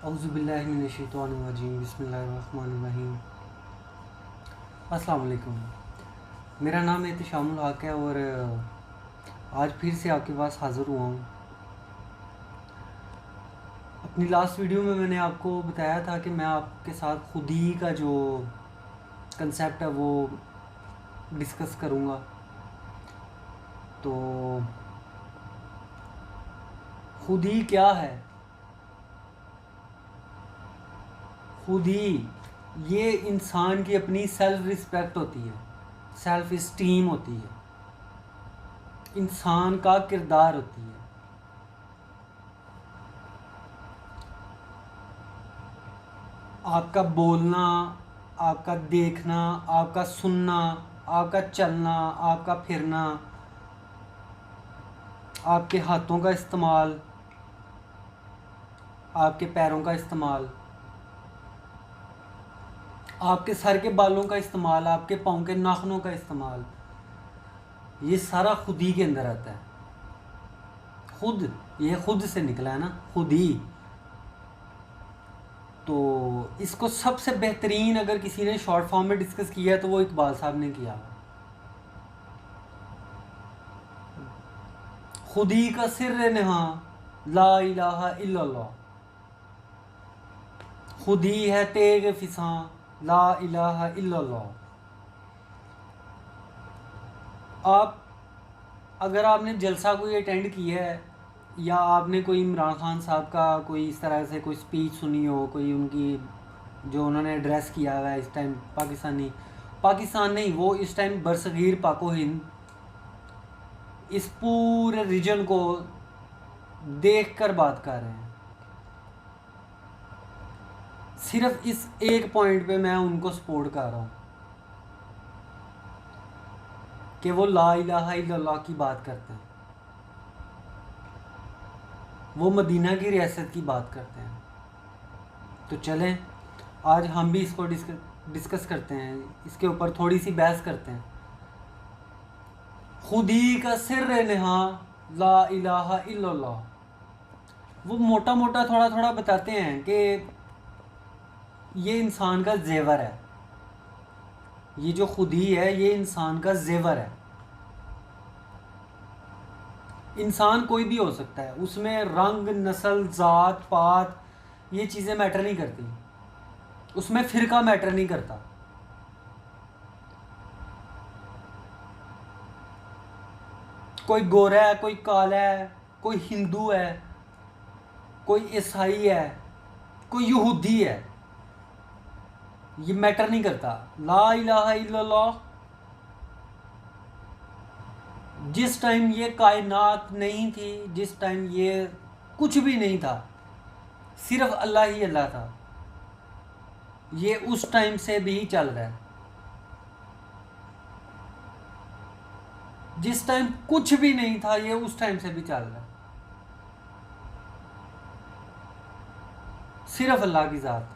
औज़ुबिल्लाहि मिनश्शैतानिर्रजीम बिस्मिल्लाहिर्रहमानिर्रहीम। अस्सलाम वालेकुम। मेरा नाम एहतिशामुल हक है और आज फिर से आपके पास हाज़िर हुआ हूँ। अपनी लास्ट वीडियो में मैंने आपको बताया था कि मैं आपके साथ खुदी का जो कंसेप्ट है वो डिस्कस करूँगा। तो खुदी क्या है? खुदी ये इंसान की अपनी सेल्फ रिस्पेक्ट होती है, सेल्फ इस्टीम होती है, इंसान का किरदार होती है। आपका बोलना, आपका देखना, आपका सुनना, आपका चलना, आपका फिरना, आपके हाथों का इस्तेमाल, आपके पैरों का इस्तेमाल, आपके सर के बालों का इस्तेमाल, आपके पाँव के नाखूनों का इस्तेमाल, ये सारा खुदी के अंदर आता है। खुद, ये खुद से निकला है ना, खुदी। तो इसको सबसे बेहतरीन अगर किसी ने शॉर्ट फॉर्म में डिस्कस किया है तो वो इकबाल साहब ने किया। खुदी का सिर्र नहा ला इलाहा इल्लल्लाह, खुदी है तेग फिसा ला इलाहा इल्लल्लाह। आप अगर आपने जलसा कोई अटेंड किया है या आपने कोई इमरान खान साहब का कोई इस तरह से कोई स्पीच सुनी हो, कोई उनकी जो उन्होंने एड्रेस किया हुआ है इस टाइम पाकिस्तान नहीं, वो इस टाइम बरसगीर पाको हिंद इस पूरे रीजन को देख कर बात कर रहे हैं। सिर्फ इस एक पॉइंट पे मैं उनको सपोर्ट कर रहा हूँ कि वो ला इलाहा इल्लल्लाह की बात करते हैं, वो मदीना की रियासत की बात करते हैं। तो चलें आज हम भी इसको डिस्कस करते हैं, इसके ऊपर थोड़ी सी बहस करते हैं। खुदी का सिर्र नहा ला इलाहा इल्लल्लाह, वो मोटा मोटा थोड़ा थोड़ा बताते हैं कि ये इंसान का जेवर है, ये जो खुदी है ये इंसान का जेवर है। इंसान कोई भी हो सकता है, उसमें रंग, नस्ल, ज़ात, पात ये चीज़ें मैटर नहीं करती, उसमें फ़िरका मैटर नहीं करता। कोई गोरा है, कोई काला है, कोई हिंदू है, कोई ईसाई है, कोई यहूदी है, ये मैटर नहीं करता। ला इलाहा इल्लल्लाह, जिस टाइम ये कायनात नहीं थी, जिस टाइम ये कुछ भी नहीं था, सिर्फ अल्लाह ही अल्लाह था, ये उस टाइम से भी चल रहा है। जिस टाइम कुछ भी नहीं था ये उस टाइम से भी चल रहा है। सिर्फ अल्लाह की ज़ात है।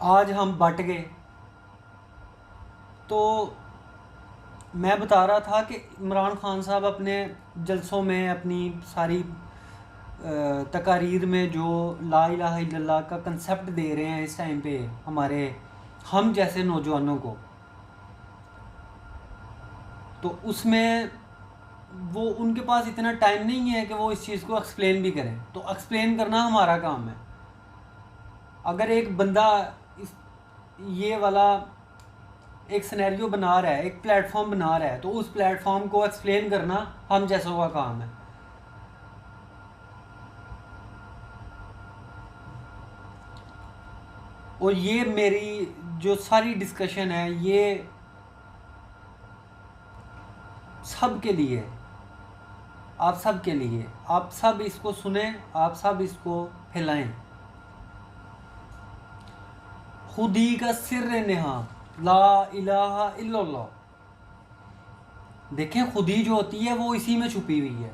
आज हम बट गए। तो मैं बता रहा था कि इमरान खान साहब अपने जलसों में, अपनी सारी तकारीर में जो ला इलाहा इल्लल्लाह का कंसेप्ट दे रहे हैं इस टाइम पे हमारे हम जैसे नौजवानों को, तो उसमें वो उनके पास इतना टाइम नहीं है कि वो इस चीज़ को एक्सप्लेन भी करें। तो एक्सप्लेन करना हमारा काम है। अगर एक बंदा ये वाला एक सिनेरियो बना रहा है, एक प्लेटफॉर्म बना रहा है, तो उस प्लेटफॉर्म को एक्सप्लेन करना हम जैसों का काम है। और ये मेरी जो सारी डिस्कशन है ये सब के लिए, आप सब के लिए, आप सब इसको सुने, आप सब इसको फैलाएं। खुदी का सिर्र नहा ला इलाहा इल्लल्लाह, देखें खुदी जो होती है वो इसी में छुपी हुई है।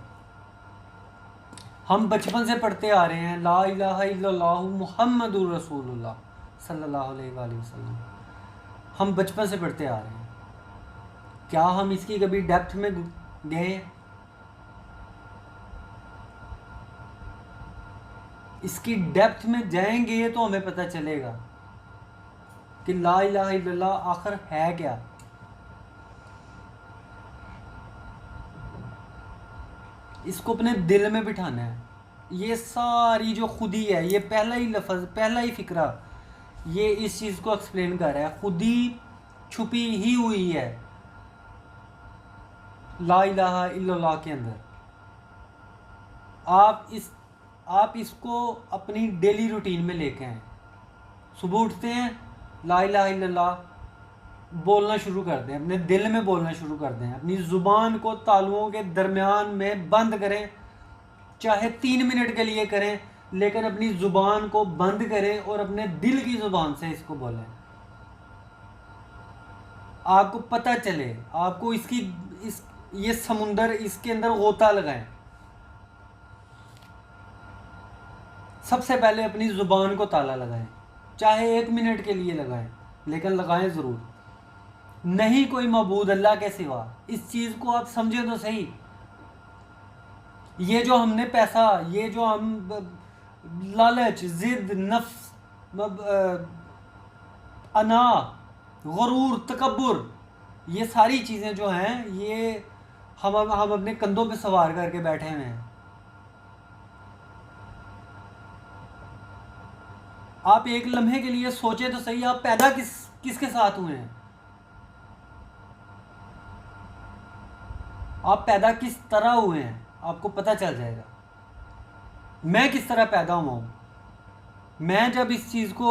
हम बचपन से पढ़ते आ रहे हैं ला इलाहा इल्लल्लाह मुहम्मदुर रसूलुल्लाह सल्लल्लाहु अलैहि वसल्लम, हम बचपन से पढ़ते आ रहे हैं। क्या हम इसकी कभी डेप्थ में गए? इसकी डेप्थ में जाएंगे तो हमें पता चलेगा कि ला इलाहा इल्लल्लाह आखिर है क्या। इसको अपने दिल में बिठाना है। ये सारी जो खुदी है, ये पहला ही लफ्ज़, पहला ही फिक्रा ये इस चीज़ को एक्सप्लेन कर रहा है। खुदी छुपी ही हुई है ला इलाहा इल्लल्लाह के अंदर। आप इसको अपनी डेली रूटीन में लेके आए। सुबह उठते हैं, ला इलाहा इल्लल्लाह बोलना शुरू कर दें, अपने दिल में बोलना शुरू कर दें। अपनी ज़ुबान को तालुओं के दरमियान में बंद करें, चाहे 3 मिनट के लिए करें, लेकिन अपनी ज़ुबान को बंद करें और अपने दिल की ज़ुबान से इसको बोलें। आपको पता चले, आपको ये समुंदर, इसके अंदर गोता लगाएं। सबसे पहले अपनी ज़ुबान को ताला लगाएं, चाहे 1 मिनट के लिए लगाएं, लेकिन लगाएं ज़रूर। नहीं कोई मबूद अल्लाह के सिवा। इस चीज़ को आप समझे तो सही। ये जो हमने पैसा, ये जो हम लालच, ज़िद, नफ्स, अना, गुरूर, तकब्बुर, ये सारी चीज़ें जो हैं, ये हम अपने कंधों पे सवार करके बैठे हुए हैं। आप एक लम्हे के लिए सोचे तो सही, आप पैदा किसके साथ हुए हैं? आप पैदा किस तरह हुए हैं, आपको पता चल जाएगा। मैं किस तरह पैदा हुआ हूँ। मैं जब इस चीज़ को,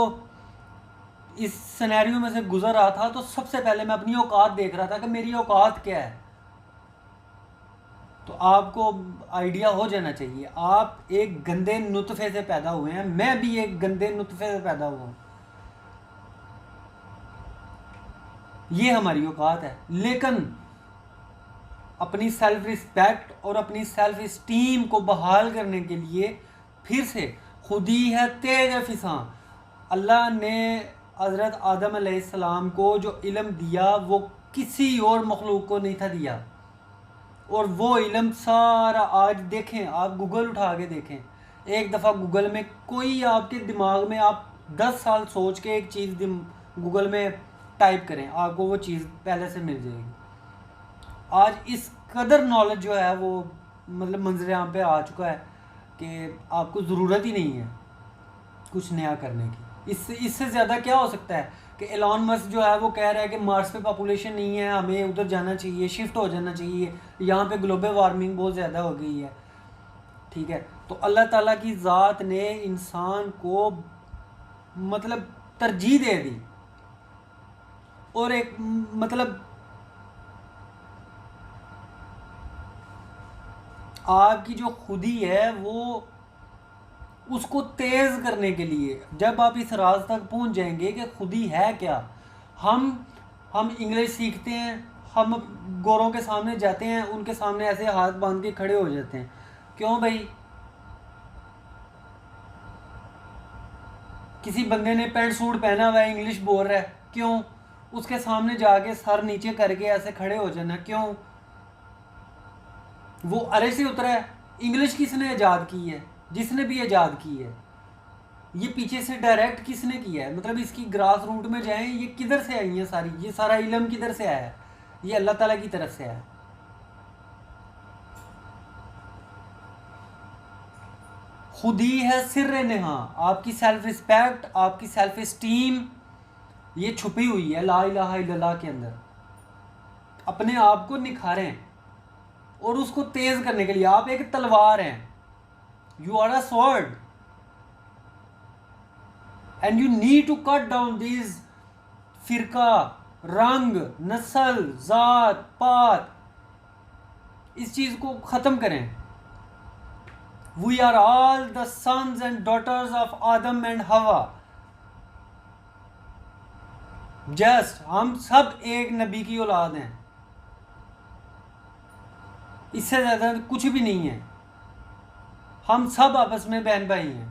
इस सिनेरियो में से गुजर रहा था, तो सबसे पहले मैं अपनी औकात देख रहा था कि मेरी औकात क्या है। तो आपको आइडिया हो जाना चाहिए, आप एक गंदे नुतफ़े से पैदा हुए हैं। मैं भी एक गंदे नुतफ़े से पैदा हुआ हूँ। ये हमारी औकात है। लेकिन अपनी सेल्फ रिस्पेक्ट और अपनी सेल्फ इस्टीम को बहाल करने के लिए फिर से खुदी है तेज फिसां। अल्लाह ने हज़रत आदम अलैहिस्सलाम को जो इल्म दिया वो किसी और मखलूक को नहीं था दिया। और वो इल्म सारा, आज देखें, आप गूगल उठा के देखें, एक दफ़ा गूगल में कोई आपके दिमाग में, आप 10 साल सोच के एक चीज़ गूगल में टाइप करें, आपको वो चीज़ पहले से मिल जाएगी। आज इस कदर नॉलेज जो है वो मतलब मंजर आम पे आ चुका है कि आपको ज़रूरत ही नहीं है कुछ नया करने की। इससे ज़्यादा क्या हो सकता है कि एलॉन मस्क जो है वो कह रहा है कि मार्स पे पॉपुलेशन नहीं है, हमें उधर जाना चाहिए, शिफ्ट हो जाना चाहिए, यहाँ पे ग्लोबल वार्मिंग बहुत ज़्यादा हो गई है। ठीक है, तो अल्लाह ताला की ज़ात ने इंसान को मतलब तरजीह दे दी। और एक मतलब आपकी जो खुदी है वो, उसको तेज़ करने के लिए जब आप इस राज तक पहुंच जाएंगे कि खुदी है क्या। हम इंग्लिश सीखते हैं, हम गोरों के सामने जाते हैं, उनके सामने ऐसे हाथ बांध के खड़े हो जाते हैं। क्यों भाई? किसी बंदे ने पैंट सूट पहना हुआ है, इंग्लिश बोल रहा है, क्यों? उसके सामने जाके सर नीचे करके ऐसे खड़े हो जाना, क्यों? वो अरे से उतरा है। इंग्लिश किसने ईजाद की है? जिसने भी ईजाद की है, ये पीछे से डायरेक्ट किसने किया है? मतलब इसकी ग्रास रूट में जाएं, ये किधर से आई है सारी, ये सारा इल्म किधर से आया है? ये अल्लाह ताला की तरफ से आया है। खुदी है सिर्र नेहा। आपकी सेल्फ रिस्पेक्ट, आपकी सेल्फ इस्टीम, ये छुपी हुई है ला इलाहा इल्लल्लाह के अंदर। अपने आप को निखारें और उसको तेज करने के लिए आप एक तलवार हैं। You are a sword and you need to cut down these फिरका, रंग, नस्ल, जात, पात, इस चीज को खत्म करें। We are all the sons and daughters of Adam and Hawa. Just हम सब एक नबी की औलाद हैं, इससे ज़्यादा कुछ भी नहीं है। हम सब आपस में बहन भाई हैं।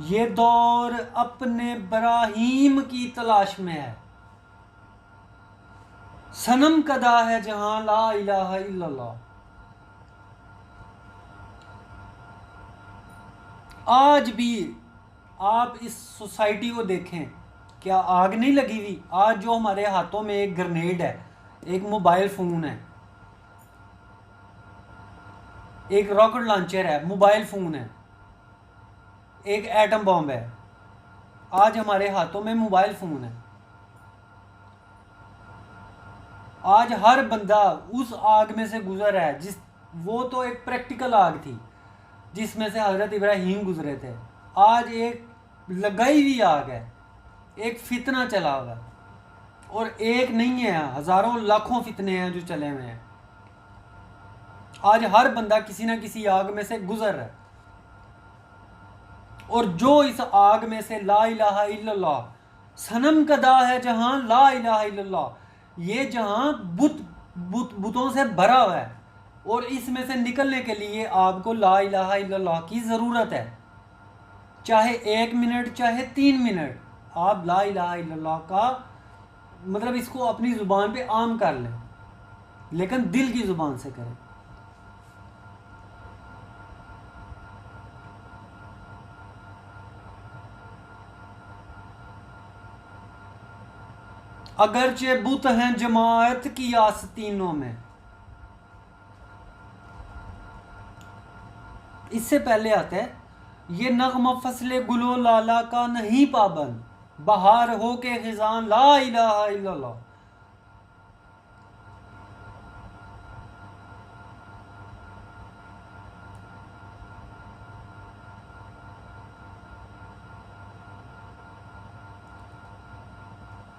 ये दौर अपने इब्राहीम की तलाश में है, सनम कदा है जहां ला इलाहा इल्लल्लाह। आज भी आप इस सोसाइटी को देखें, क्या आग नहीं लगी हुई? आज जो हमारे हाथों में एक ग्रेनेड है, एक मोबाइल फ़ोन है, एक रॉकेट लॉन्चर है, मोबाइल फ़ोन है, एक एटम बॉम्ब है, आज हमारे हाथों में मोबाइल फ़ोन है। आज हर बंदा उस आग में से गुजर है, जिस वो तो एक प्रैक्टिकल आग थी जिसमें से हज़रत इब्राहीम गुजरे थे। आज एक लगाई हुई आग है, एक फितना चला हुआ है, और एक नहीं है, हज़ारों लाखों फितने हैं जो चले हुए हैं। आज हर बंदा किसी ना किसी आग में से गुजर रहा है, और जो इस आग में से ला इलाहा इल्लल्लाह, सनम कदा है जहां ला इलाहा इल्लल्लाह, ये जहां बुतों से भरा हुआ है, और इसमें से निकलने के लिए आपको ला इलाहा इल्लल्लाह की ज़रूरत है। चाहे 1 मिनट, चाहे 3 मिनट, आप ला इलाहा इल्लल्लाह का मतलब इसको अपनी ज़ुबान पे आम कर लें, लेकिन दिल की ज़ुबान से करें। अगरचे बुत हैं जमात की आस्तीनों में। इससे पहले आता है, ये नगमा फसले गुलो लाला का नहीं पाबंद, बहार हो के खिजान ला इलाहा इल्लल्लाह।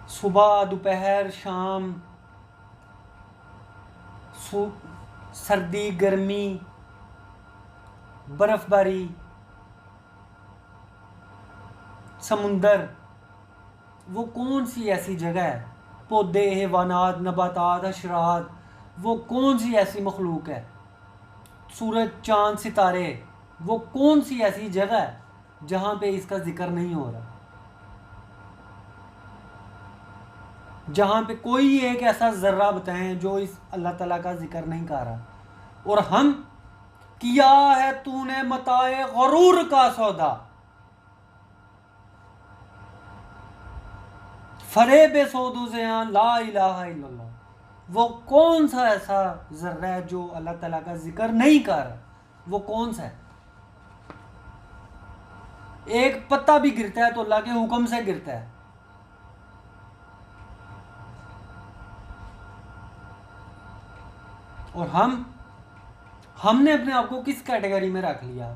सुबह, दोपहर, शाम, सर्दी, गर्मी, बर्फबारी, समुंदर, वो कौन सी ऐसी जगह है, पौधे, हैवानात, नबातात, हशरात, वो कौन सी ऐसी मखलूक है, सूरज, चांद, सितारे, वो कौन सी ऐसी जगह है जहाँ पे इसका जिक्र नहीं हो रहा, जहाँ पे कोई एक ऐसा ज़र्रा बताएं जो इस अल्लाह ताला का जिक्र नहीं कर रहा। और हम, किया है तूने मताए गरूर का सौदा, फरेब सौदो ज़ियान ला इलाहा इल्लल्लाह, वो कौन सा ऐसा ज़र्रा है जो अल्लाह ताला का जिक्र नहीं कर रहा? वो कौन सा है? एक पत्ता भी गिरता है तो अल्लाह के हुक्म से गिरता है। और हमने अपने आप को किस कैटेगरी में रख लिया?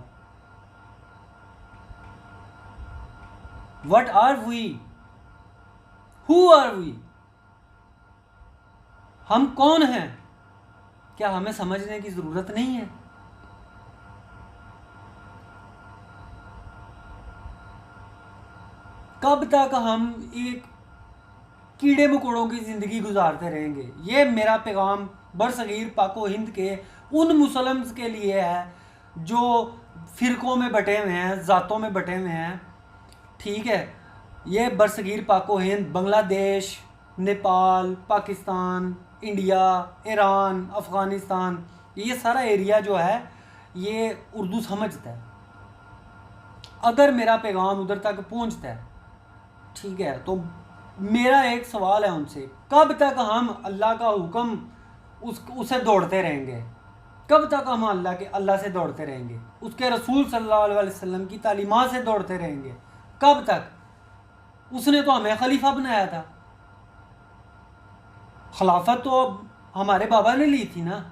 What are we? Who are we? हम कौन हैं? क्या हमें समझने की ज़रूरत नहीं है? कब तक हम एक कीड़े मकोड़ों की ज़िंदगी गुजारते रहेंगे? ये मेरा पैगाम बरसगीर पाको हिंद के उन मुसलम्स के लिए है जो फ़िरक़ों में बटे हुए हैं, ज़ातों में बटे हुए हैं, ठीक है। ये बरसगीर पाको हिंद, बांग्लादेश, नेपाल, पाकिस्तान, इंडिया, ईरान, अफ़गानिस्तान, ये सारा एरिया जो है ये उर्दू समझता है। अगर मेरा पैगाम उधर तक पहुंचता है, ठीक है, तो मेरा एक सवाल है उनसे, कब तक हम अल्लाह का हुक्म उसे दौड़ते रहेंगे? कब तक हम अल्लाह से दौड़ते रहेंगे? उसके रसूल सल्लल्लाहु अलैहि वसल्लम की तालीमात से दौड़ते रहेंगे? कब तक? उसने तो हमें खलीफा बनाया था, खिलाफत तो हमारे बाबा ने ली थी ना।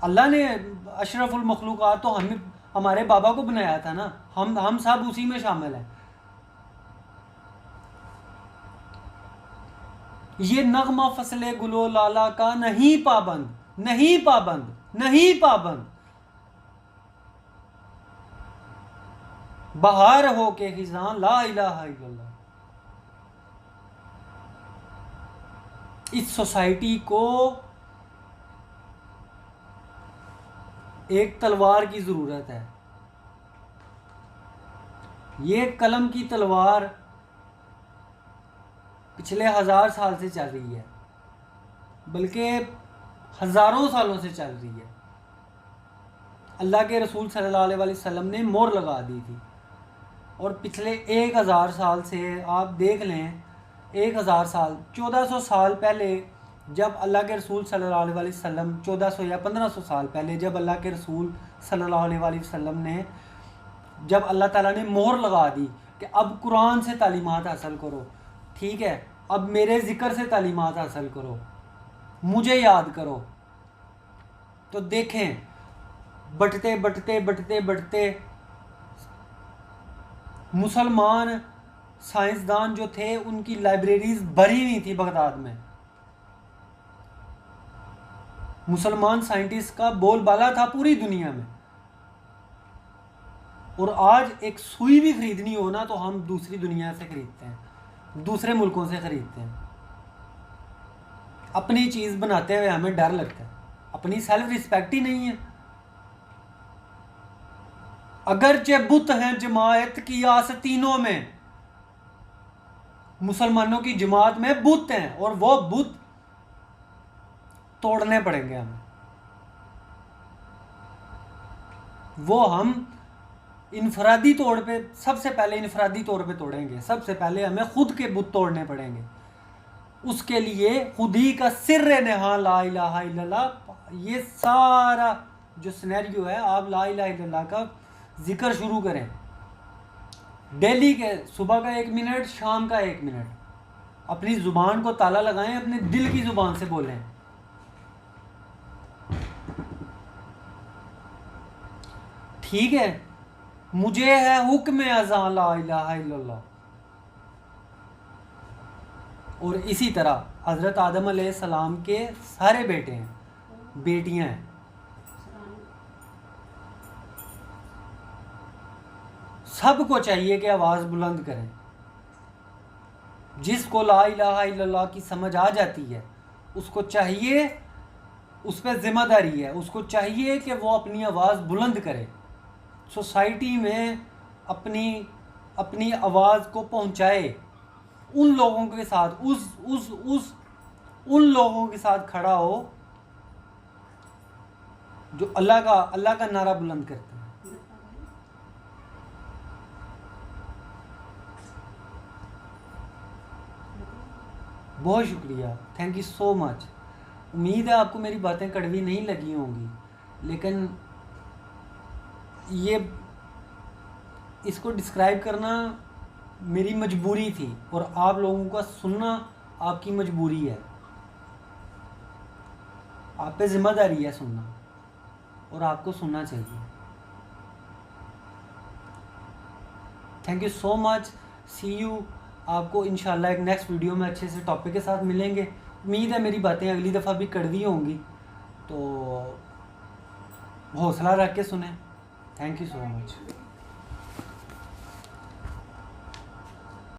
अल्लाह ने अशरफुल मखलूक़ात तो हमारे बाबा को बनाया था ना। हम सब उसी में शामिल हैं। ये नगमा फसले गुलो लाला का नहीं पाबंद, नहीं पाबंद, नहीं पाबंद, बहार हो के खिजान ला इलाहा इल्लल्लाह। इस सोसाइटी को एक तलवार की ज़रूरत है। ये कलम की तलवार पिछले 1000 साल से चल रही है, बल्कि हज़ारों सालों से चल रही है। अल्लाह के रसूल सल्लल्लाहु अलैहि वसल्लम ने मोहर लगा दी थी, और पिछले 1000 साल से आप देख लें, 1000 साल 1400 साल पहले जब अल्लाह के रसूल सल्लल्लाहु अलैहि वसल्लम 1400 या 1500 साल पहले जब अल्लाह के रसूल सल्लल्लाहु अलैहि वसल्लम ने जब अल्लाह ताला ने मोहर लगा दी कि अब कुरान से तालीमात हासिल करो, ठीक है, अब मेरे ज़िक्र से तालीमात हासिल करो, मुझे याद करो, तो देखें बढ़ते बढ़ते बढ़ते बढ़ते मुसलमान साइंसदान जो थे उनकी लाइब्रेरीज भरी हुई थी बगदाद में। मुसलमान साइंटिस्ट का बोलबाला था पूरी दुनिया में। और आज एक सुई भी खरीदनी हो ना तो हम दूसरी दुनिया से खरीदते हैं, दूसरे मुल्कों से खरीदते हैं। अपनी चीज़ बनाते हुए हमें डर लगता है, अपनी सेल्फ रिस्पेक्ट ही नहीं है। अगरचे बुत हैं जमायत की आस्तीनों में, मुसलमानों की जमात में बुत हैं, और वो बुत तोड़ने पड़ेंगे हमें। वो हम इनफरादी तौर पे, सबसे पहले इनफरादी तौर पे तोड़ेंगे। सबसे पहले हमें खुद के बुत तोड़ने पड़ेंगे। उसके लिए खुदी का सिर्र नेहा ला इलाहा इल्लल्लाह, ये सारा जो सिनेरियो है, आप ला इलाहा इल्लल्लाह का जिक्र शुरू करें। डेली के सुबह का 1 मिनट, शाम का 1 मिनट, अपनी ज़ुबान को ताला लगाएं, अपने दिल की ज़ुबान से बोलें। ठीक है, मुझे है हुक्म अज़ां ला इलाहा इल्लल्लाह। और इसी तरह हज़रत आदम अलैहिस्सलाम के सारे बेटे हैं, बेटियां हैं, सबको चाहिए कि आवाज़ बुलंद करें। जिसको ला इलाहा इल्लल्लाह की समझ आ जाती है उसको चाहिए, उस पर ज़िम्मेदारी है, उसको चाहिए कि वो अपनी आवाज़ बुलंद करे, सोसाइटी में अपनी आवाज़ को पहुंचाए, उन लोगों के साथ उन लोगों के साथ खड़ा हो जो अल्लाह का नारा बुलंद करते हैं। बहुत शुक्रिया, थैंक यू सो मच। उम्मीद है आपको मेरी बातें कड़वी नहीं लगी होंगी, लेकिन ये इसको डिस्क्राइब करना मेरी मजबूरी थी, और आप लोगों का सुनना आपकी मजबूरी है। आप पे ज़िम्मेदारी है सुनना, और आपको सुनना चाहिए। Thank you so much, see you. आपको इंशाल्लाह एक नेक्स्ट वीडियो में अच्छे से टॉपिक के साथ मिलेंगे। उम्मीद है मेरी बातें अगली दफ़ा भी कड़वी होंगी, तो हौसला रख के सुने। Thank you so much.